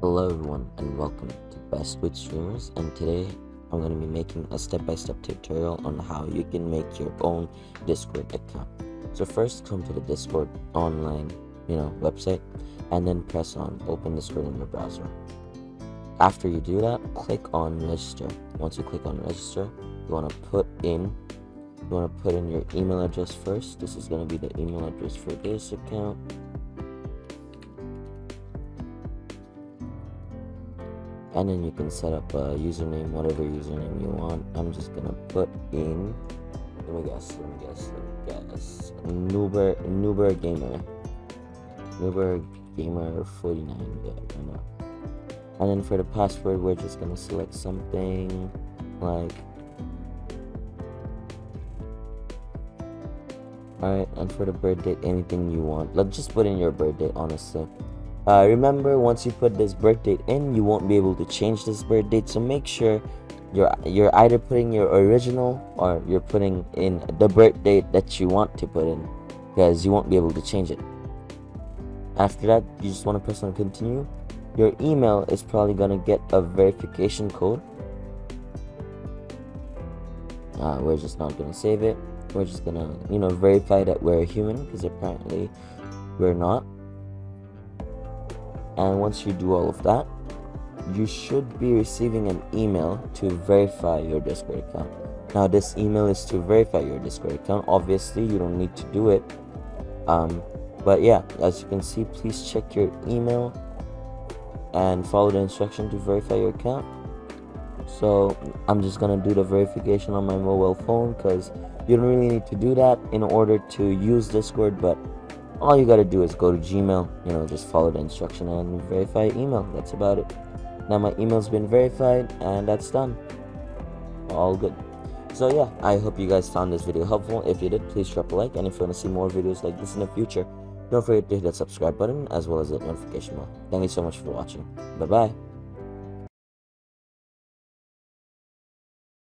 Hello everyone and welcome to Best with Streamers, and today I'm going to be making a step-by-step tutorial on how you can make your own Discord account. So first come to the Discord online website and then press on open Discord in your browser. After you do that, click on register. Once you click on register, you want to put in your email address first. This is going to be the email address for this account. And then you can set up a username, whatever username you want. I'm just gonna put in, let me guess, Noober Gamer 49. Yeah, I know. And then for the password, we're just gonna select something like, alright. And for the birth date, anything you want. Let's just put in your birth date, honestly. Remember, once you put this birth date in, you won't be able to change this birth date, so make sure you're either putting your original or you're putting in the birth date that you want to put in, because you won't be able to change it. After that, you just want to press on continue. Your email is probably gonna get a verification code. We're just not gonna save it. We're just gonna verify that we're a human, because apparently we're not. And once you do all of that, you should be receiving an email to verify your Discord account. Now this email is to verify your Discord account. Obviously you don't need to do it, but yeah, as you can see, please check your email and follow the instruction to verify your account. So I'm just gonna do the verification on my mobile phone, because you don't really need to do that in order to use Discord, but all you gotta do is go to Gmail, just follow the instruction and verify email. That's about it. Now my email's been verified and that's done. All good. So yeah, I hope you guys found this video helpful. If you did, please drop a like, and if you want to see more videos like this in the future, don't forget to hit that subscribe button as well as the notification bell. Thank you so much for watching. Bye bye.